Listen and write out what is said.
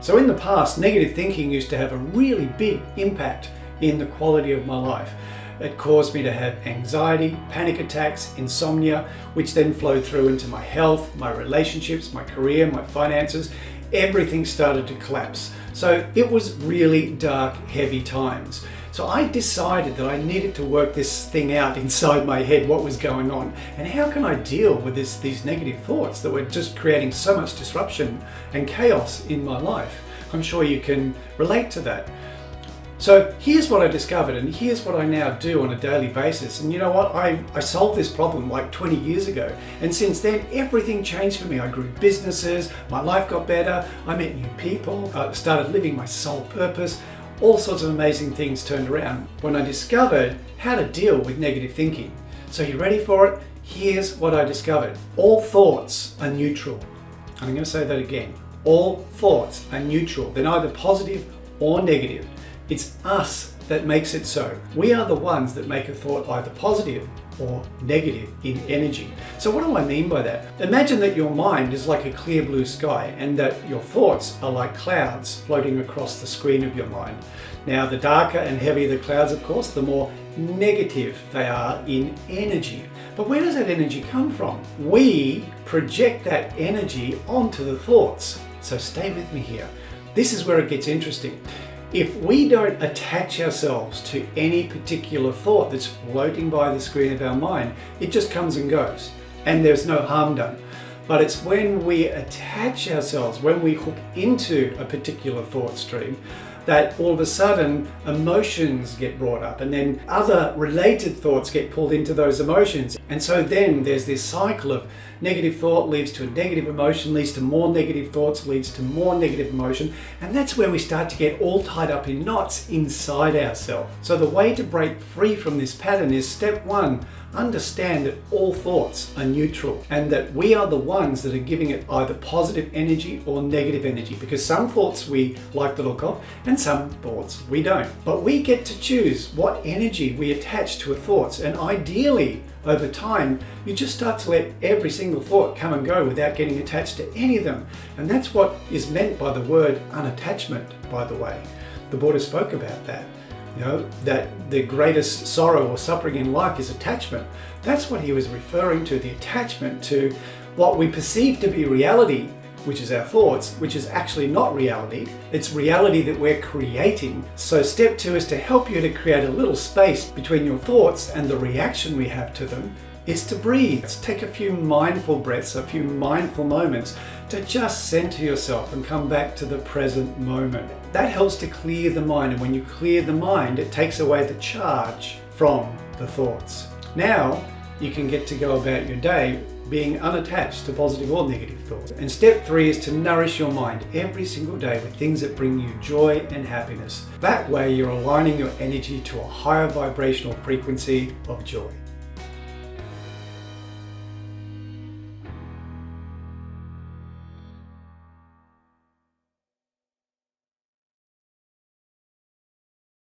So in the past, negative thinking used to have a really big impact in the quality of my life. It caused me to have anxiety, panic attacks, insomnia, which then flowed through into my health, my relationships, my career, my finances. Everything started to collapse. So it was really dark, heavy times. So I decided that I needed to work this thing out inside my head, what was going on, and how can I deal with these negative thoughts that were just creating so much disruption and chaos in my life. I'm sure you can relate to that. So here's what I discovered, and here's what I now do on a daily basis. And you know what? I solved this problem like 20 years ago. And since then, everything changed for me. I grew businesses, my life got better, I met new people, I started living my soul purpose. All sorts of amazing things turned around when I discovered how to deal with negative thinking. So you ready for it? Here's what I discovered. All thoughts are neutral. I'm going to say that again. All thoughts are neutral. They're neither positive or negative. It's us that makes it so. We are the ones that make a thought either positive or negative in energy. So what do I mean by that? Imagine that your mind is like a clear blue sky and that your thoughts are like clouds floating across the screen of your mind. Now, the darker and heavier the clouds, of course, the more negative they are in energy. But where does that energy come from? We project that energy onto the thoughts. So stay with me here. This is where it gets interesting. If we don't attach ourselves to any particular thought that's floating by the screen of our mind, it just comes and goes, and there's no harm done. But it's when we attach ourselves, when we hook into a particular thought stream, that all of a sudden emotions get brought up, and then other related thoughts get pulled into those emotions. And so then there's this cycle of negative thought leads to a negative emotion, leads to more negative thoughts, leads to more negative emotion. And that's where we start to get all tied up in knots inside ourselves. So the way to break free from this pattern is step one, understand that all thoughts are neutral and that we are the ones that are giving it either positive energy or negative energy, because some thoughts we like the look of and some thoughts we don't. But we get to choose what energy we attach to a thoughts, and ideally over time you just start to let every single thought come and go without getting attached to any of them. And that's what is meant by the word unattachment, by the way. The Buddha spoke about that. You know, that the greatest sorrow or suffering in life is attachment. That's what he was referring to, the attachment to what we perceive to be reality, which is our thoughts, which is actually not reality. It's reality that we're creating. So step two is to help you to create a little space between your thoughts and the reaction we have to them, is to breathe. Take a few mindful breaths, a few mindful moments to just center yourself and come back to the present moment. That helps to clear the mind, and when you clear the mind, it takes away the charge from the thoughts. Now you can get to go about your day being unattached to positive or negative thoughts. And step three is to nourish your mind every single day with things that bring you joy and happiness. That way you're aligning your energy to a higher vibrational frequency of joy.